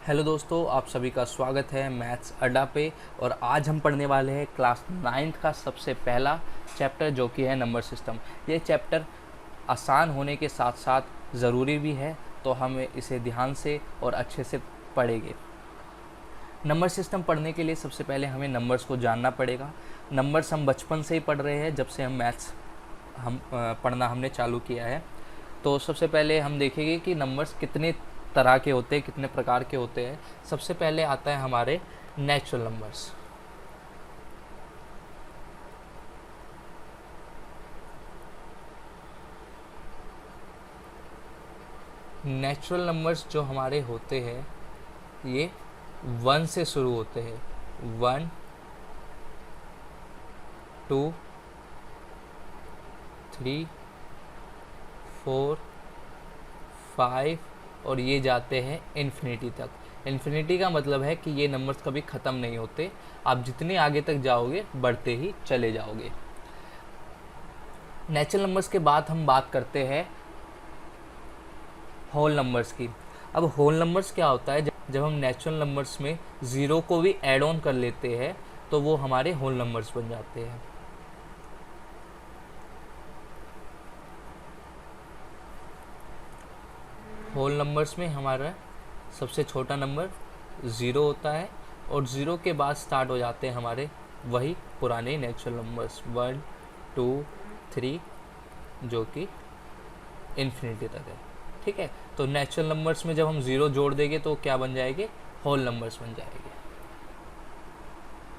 Hello दोस्तों, आप सभी का स्वागत है मैथ्स अड्डा पे। और आज हम पढ़ने वाले हैं क्लास 9th का सबसे पहला चैप्टर जो कि है नंबर सिस्टम। ये चैप्टर आसान होने के साथ साथ ज़रूरी भी है, तो हम इसे ध्यान से और अच्छे से पढ़ेंगे। नंबर सिस्टम पढ़ने के लिए सबसे पहले हमें नंबर्स को जानना पड़ेगा। नंबर्स हम बचपन से ही पढ़ रहे हैं, जब से हम मैथ्स पढ़ना हमने चालू किया है। तो सबसे पहले हम देखेंगे कि नंबर्स कितने तरह के होते हैं, कितने प्रकार के होते हैं। सबसे पहले आता है हमारे नेचुरल नंबर्स। नेचुरल नंबर्स जो हमारे होते हैं ये 1 से शुरू होते हैं। 1, 2, 3, 4, 5 और ये जाते हैं इन्फिनिटी तक। इन्फिनिटी का मतलब है कि ये नंबर्स कभी ख़त्म नहीं होते, आप जितने आगे तक जाओगे बढ़ते ही चले जाओगे। नेचुरल नंबर्स के बाद हम बात करते हैं होल नंबर्स की। अब होल नंबर्स क्या होता है, जब हम नेचुरल नंबर्स में ज़ीरो को भी ऐड ऑन कर लेते हैं तो वो हमारे होल नंबर्स बन जाते हैं। होल नंबर्स में हमारा सबसे छोटा नंबर ज़ीरो होता है और ज़ीरो के बाद स्टार्ट हो जाते हैं हमारे वही पुराने नेचुरल नंबर्स 1, 2, 3 जो कि इन्फिनिटी तक है। ठीक है, तो नेचुरल नंबर्स में जब हम ज़ीरो जोड़ देंगे तो क्या बन जाएंगे, होल नंबर्स बन जाएंगे।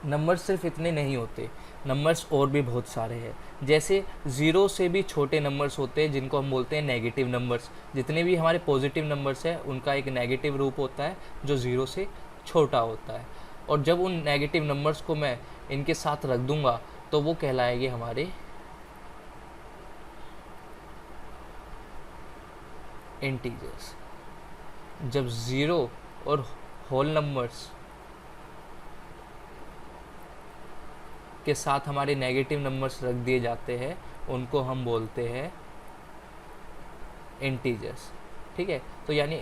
नंबर्स सिर्फ इतने नहीं होते, नंबर्स और भी बहुत सारे हैं। जैसे ज़ीरो से भी छोटे नंबर्स होते हैं जिनको हम बोलते हैं नेगेटिव नंबर्स। जितने भी हमारे पॉजिटिव नंबर्स हैं उनका एक नेगेटिव रूप होता है जो ज़ीरो से छोटा होता है। और जब उन नेगेटिव नंबर्स को मैं इनके साथ रख दूंगा तो वो कहलाएंगे हमारे इंटीजर्स। जब ज़ीरो और होल नंबर्स के साथ हमारे नेगेटिव नंबर्स रख दिए जाते हैं उनको हम बोलते हैं इंटीजर्स। ठीक है, तो यानी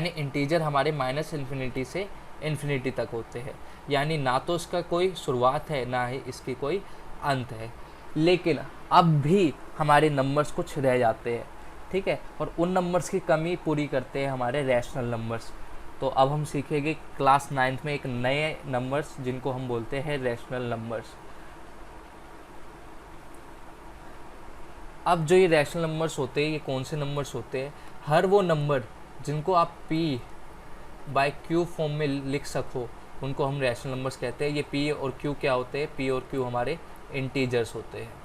इंटीजर हमारे माइनस इन्फिनिटी से इन्फिनिटी तक होते हैं। यानी ना तो इसका कोई शुरुआत है ना ही इसकी कोई अंत है, लेकिन अब भी हमारे नंबर्स कुछ रह जाते हैं। ठीक है, और उन नंबर्स की कमी पूरी करते हैं हमारे रैशनल नंबर्स। तो अब हम सीखेंगे क्लास 9th में एक नए नंबर्स जिनको हम बोलते हैं रैशनल नंबर्स। अब जो ये रैशनल नंबर्स होते हैं ये कौन से नंबर्स होते हैं, हर वो नंबर जिनको आप p/q फॉर्म में लिख सको उनको हम रैशनल नंबर्स कहते हैं। ये p और q क्या होते हैं, p और q हमारे इंटीजर्स होते हैं।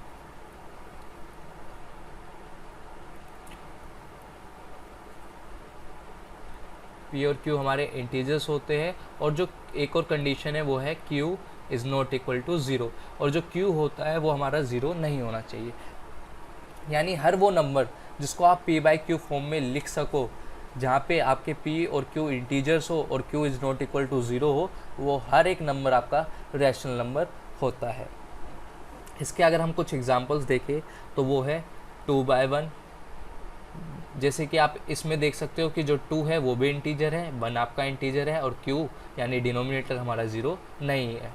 p और q हमारे इंटीजर्स होते हैं। और जो एक और कंडीशन है वो है q is not equal to zero, और जो q होता है वो हमारा ज़ीरो नहीं होना चाहिए। यानी हर वो नंबर जिसको आप p/q फॉर्म में लिख सको जहाँ पे आपके p और q इंटीजर्स हो और q is not equal to zero हो, वो हर एक नंबर आपका रैशनल नंबर होता है। इसके अगर हम कुछ एग्जांपल्स देखें तो वो है 2/1। जैसे कि आप इसमें देख सकते हो कि जो 2 है वो भी इंटीजर है, 1 आपका इंटीजर है और q यानी डिनोमिनेटर हमारा ज़ीरो नहीं है।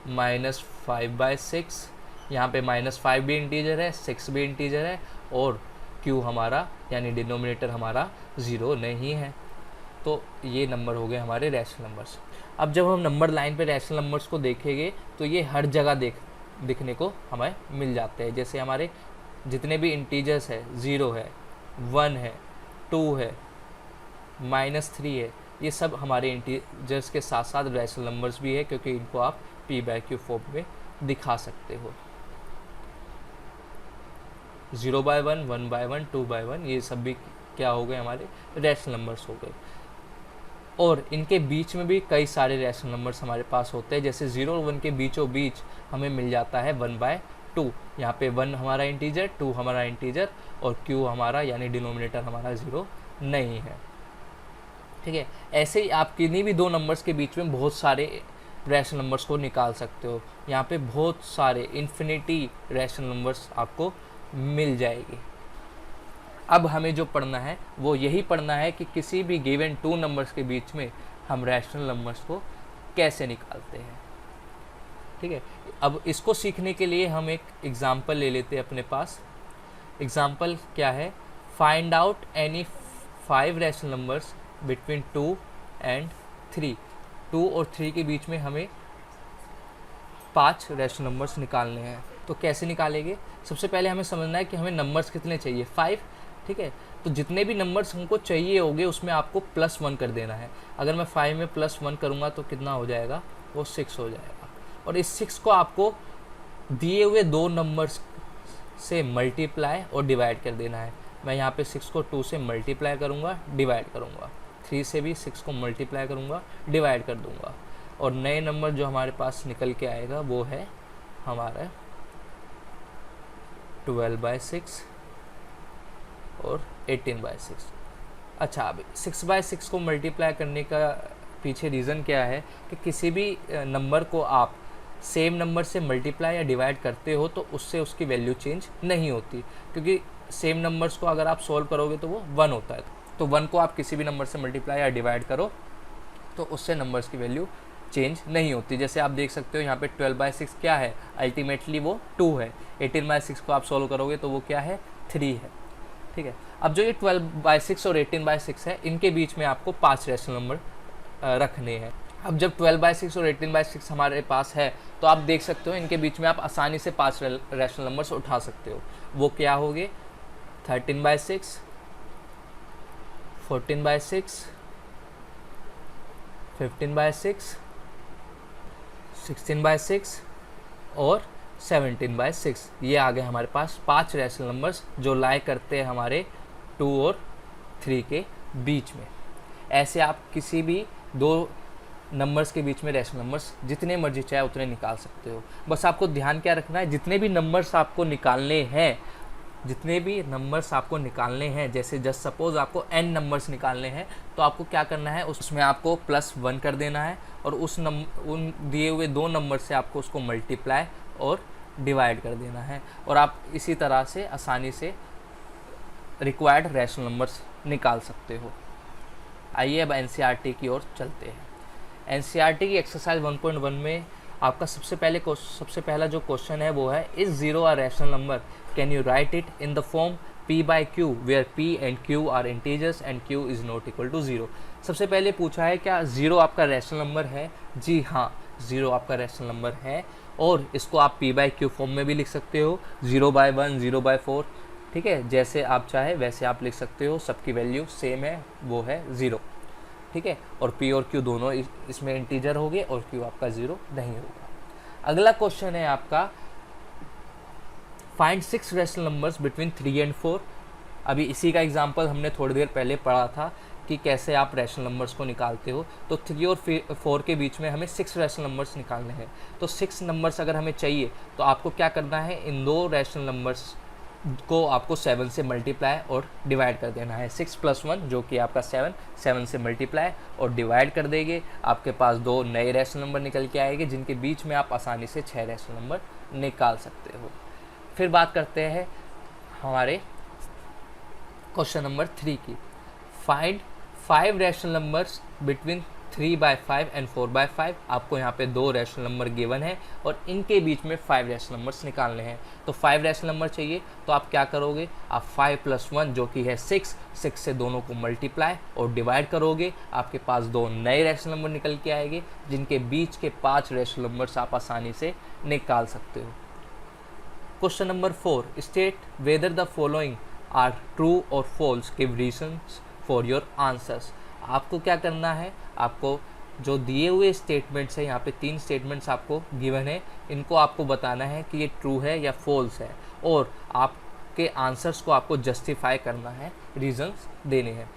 -5/6, यहाँ पे -5 भी इंटीजर है, 6 भी इंटीजर है और q हमारा यानी डिनोमिनेटर हमारा ज़ीरो नहीं है। तो ये नंबर हो गए हमारे रैशनल नंबर्स। अब जब हम नंबर लाइन पे रैशनल नंबर्स को देखेंगे तो ये हर जगह दिखने को हमें मिल जाते हैं। जैसे हमारे जितने भी इंटीजर्स है, 0 है, 1 है, 2 है, -3 है, ये सब हमारे इंटीजर्स के साथ साथ रैशनल नंबर्स भी है, क्योंकि इनको आप p/q फॉर्म में दिखा सकते हो। 0/1, 1/1, 2/1 ये सब भी क्या हो गए, हमारे रैशनल नंबर्स हो गए। और इनके बीच में भी कई सारे रैशनल नंबर्स हमारे पास होते हैं। जैसे 0 और 1 के बीचों बीच हमें मिल जाता है 1/2। यहाँ पे 1 हमारा इंटीजर, 2 हमारा इंटीजर और q हमारा यानी डिनोमिनेटर हमारा ज़ीरो नहीं है। ठीक है, ऐसे ही आप किन्हीं भी दो नंबर्स के बीच में बहुत सारे रैशनल नंबर्स को निकाल सकते हो। यहाँ पे बहुत सारे इन्फिनिटी रैशनल नंबर्स आपको मिल जाएगी। अब हमें जो पढ़ना है वो यही पढ़ना है कि किसी भी गिवन 2 नंबर्स के बीच में हम रैशनल नंबर्स को कैसे निकालते हैं। ठीक है, अब इसको सीखने के लिए हम एक एग्जाम्पल ले लेते हैं अपने पास। एग्जाम्पल क्या है, find out any 5 rational numbers between 2 and 3। 2 और 3 के बीच में हमें 5 रैशनल नंबर्स निकालने हैं। तो कैसे निकालेंगे, सबसे पहले हमें समझना है कि हमें नंबर्स कितने चाहिए, 5। ठीक है, तो जितने भी नंबर्स हमको चाहिए होंगे उसमें आपको +1 कर देना है। अगर मैं 5 में +1 करूँगा तो कितना हो जाएगा, वो 6 हो जाएगा। और इस 6 को आपको दिए हुए 2 नंबर्स से मल्टीप्लाई और डिवाइड कर देना है। मैं यहाँ पे 6 को 2 से मल्टीप्लाई करूँगा, डिवाइड करूँगा, 3 से भी 6 को मल्टीप्लाई करूँगा, डिवाइड कर दूँगा, और नए नंबर जो हमारे पास निकल के आएगा वो है हमारा 12/6 और 18/6। अच्छा, अब 6/6 को मल्टीप्लाई करने का पीछे रीज़न क्या है कि किसी भी नंबर को आप सेम नंबर से मल्टीप्लाई या डिवाइड करते हो तो उससे उसकी वैल्यू चेंज नहीं होती, क्योंकि सेम नंबर्स को अगर आप सॉल्व करोगे तो वो 1 होता है। तो 1 को आप किसी भी नंबर से मल्टीप्लाई या डिवाइड करो तो उससे नंबर्स की वैल्यू चेंज नहीं होती। जैसे आप देख सकते हो यहाँ पे 12/6 क्या है, अल्टीमेटली वो 2 है। 18/6 को आप सॉल्व करोगे तो वो क्या है, 3 है। ठीक है, अब जो ये 12/6 और 18/6 है, इनके बीच में आपको 5 रैशनल नंबर रखने हैं। अब जब 12/6 और 18/6 हमारे पास है तो आप देख सकते हो इनके बीच में आप आसानी से 5 रैशनल नंबर्स उठा सकते हो। वो क्या होंगे, 13/6, 14/6, 15/6, 16/6 और 17/6। ये आ गए हमारे पास 5 रैशनल नंबर्स जो लाई करते हैं हमारे 2 और 3 के बीच में। ऐसे आप किसी भी 2 नंबर्स के बीच में रैशनल नंबर्स जितने मर्जी चाहे उतने निकाल सकते हो। बस आपको ध्यान क्या रखना है, जितने भी नंबर्स आपको निकालने हैं, जैसे जस्ट सपोज आपको n नंबर्स निकालने हैं तो आपको क्या करना है, उसमें आपको +1 कर देना है और उन दिए हुए 2 नंबर से आपको उसको मल्टीप्लाई और डिवाइड कर देना है, और आप इसी तरह से आसानी से रिक्वायर्ड रैशनल नंबर्स निकाल सकते हो। आइए अब एनसीईआरटी की ओर चलते हैं। एनसीईआरटी की एक्सरसाइज 1.1 में आपका सबसे पहला जो क्वेश्चन है वो है, is 0 a rational number, can you write it in the form p/q where p and q are integers and q is not equal to 0। सबसे पहले पूछा है क्या 0 आपका रैशनल नंबर है। जी हाँ, 0 आपका रैशनल नंबर है, और इसको आप p/q फॉर्म में भी लिख सकते हो, 0/1, 0/4। ठीक है, जैसे आप चाहे वैसे आप लिख सकते हो, सबकी वैल्यू सेम है, वो है 0। ठीक है, और p और q दोनों इसमें इंटीजर हो गए और q आपका 0 नहीं होगा। अगला क्वेश्चन है आपका, find 6 rational numbers between 3 and 4। अभी इसी का एग्जांपल हमने थोड़ी देर पहले पढ़ा था कि कैसे आप रैशनल नंबर्स को निकालते हो। तो 3 और 4 के बीच में हमें 6 रैशनल नंबर्स निकालने हैं। तो 6 नंबर्स अगर हमें चाहिए तो आपको क्या करना है, इन 2 रैशनल नंबर्स को आपको 7 से मल्टीप्लाई और डिवाइड कर देना है। 6 + 1 जो कि आपका 7 से मल्टीप्लाई और डिवाइड कर देंगे, आपके पास 2 नए रैशनल नंबर निकल के आएंगे जिनके बीच में आप आसानी से 6 रैशनल नंबर निकाल सकते हो। फिर बात करते हैं हमारे क्वेश्चन नंबर 3 की। Find 5 rational numbers between 3/5 and 4/5। आपको यहाँ पे 2 रैशनल नंबर गिवन है और इनके बीच में 5 रैशनल नंबर्स निकालने हैं। तो 5 रैशनल नंबर चाहिए तो आप क्या करोगे, आप 5 + 1 जो कि है 6 से दोनों को मल्टीप्लाई और डिवाइड करोगे, आपके पास 2 नए रैशनल नंबर निकल के आएंगे जिनके बीच के 5 रैशनल नंबर्स आप आसानी से निकाल सकते हो। Question number 4, state whether the following are true और false, give reasons for your answers. आपको क्या करना है, आपको जो दिए हुए स्टेटमेंट्स है, यहाँ पे 3 स्टेटमेंट्स आपको गिवन है, इनको आपको बताना है कि ये ट्रू है या फॉल्स है, और आपके आंसर्स को आपको जस्टिफाई करना है, रीजंस देने हैं।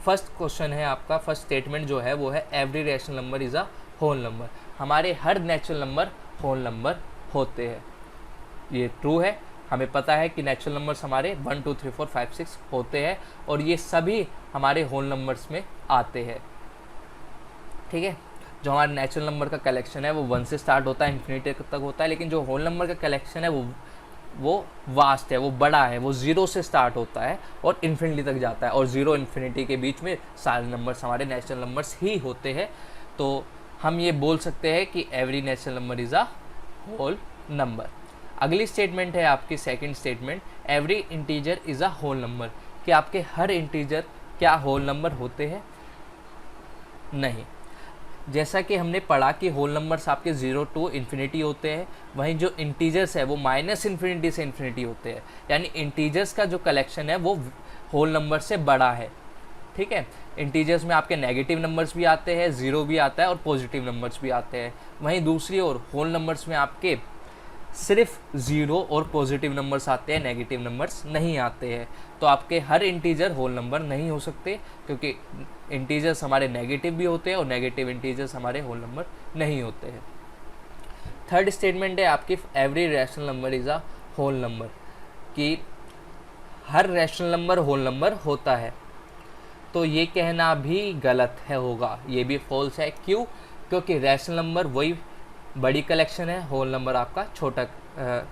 फर्स्ट क्वेश्चन है आपका, फर्स्ट स्टेटमेंट जो है वो है, every rational number is a whole number. हमारे हर नेचुरल नंबर होल नंबर होते हैं। ये ट्रू है, हमें पता है कि नेचुरल नंबर्स हमारे 1 2 3 4 5 6 होते हैं और ये सभी हमारे होल नंबर्स में आते हैं। ठीक है, जो हमारा नेचुरल नंबर का कलेक्शन है वो 1 से स्टार्ट होता है, इन्फिनिटी तक होता है, लेकिन जो होल नंबर का कलेक्शन है वो वो वास्ट है, वो बड़ा है, वो ज़ीरो से स्टार्ट होता है और इन्फिनिटी तक जाता है, और ज़ीरो इन्फिनिटी के बीच में सारे नंबर्स हमारे नेचुरल नंबर्स ही होते हैं। तो हम ये बोल सकते हैं कि every natural number is a whole number. अगली स्टेटमेंट है आपकी second statement, every integer is a whole number, कि आपके हर इंटीजर क्या होल नंबर होते हैं? नहीं। जैसा कि हमने पढ़ा कि होल नंबर्स आपके 0 टू इन्फिनिटी होते हैं, वहीं जो इंटीजर्स है वो माइनस इन्फिनिटी से इन्फिनिटी होते हैं, यानी इंटीजर्स का जो कलेक्शन है वो होल नंबर से बड़ा है। ठीक है, इंटीजर्स में आपके नेगेटिव नंबर्स भी आते हैं, ज़ीरो भी आता है और पॉजिटिव नंबर्स भी आते हैं। वहीं दूसरी ओर होल नंबर्स में आपके सिर्फ ज़ीरो और पॉजिटिव नंबर्स आते हैं, नेगेटिव नंबर्स नहीं आते हैं। तो आपके हर इंटीजर होल नंबर नहीं हो सकते, क्योंकि इंटीजर्स हमारे नेगेटिव भी होते हैं और नेगेटिव इंटीजर्स हमारे होल नंबर नहीं होते हैं। थर्ड स्टेटमेंट है आपकी, every rational number is a whole number, कि हर रैशनल नंबर होल नंबर होता है। तो ये कहना भी गलत है, होगा, ये भी फॉल्स है। क्यों? क्योंकि रैशनल नंबर वही बड़ी कलेक्शन है, होल नंबर आपका छोटा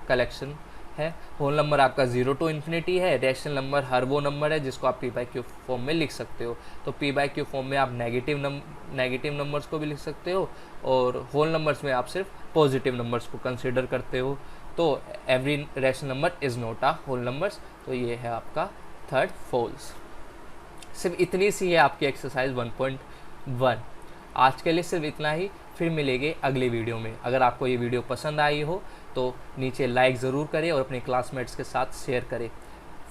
कलेक्शन है। होल नंबर आपका 0 टू इन्फिनिटी है, रैशनल नंबर हर वो नंबर है जिसको आप p/q फॉर्म में लिख सकते हो। तो p/q फॉर्म में आप नेगेटिव नंबर्स को भी लिख सकते हो, और होल नंबर्स में आप सिर्फ पॉजिटिव नंबर्स को कंसिडर करते हो। तो every rational number is not a whole numbers. तो ये है आपका थर्ड फॉल्स। सिर्फ इतनी सी है आपकी एक्सरसाइज 1.1। आज के लिए सिर्फ इतना ही, फिर मिलेंगे अगली वीडियो में। अगर आपको ये वीडियो पसंद आई हो तो नीचे लाइक ज़रूर करें और अपने क्लासमेट्स के साथ शेयर करें।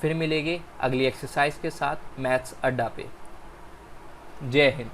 फिर मिलेंगे अगली एक्सरसाइज के साथ मैथ्स अड्डा पे। जय हिंद।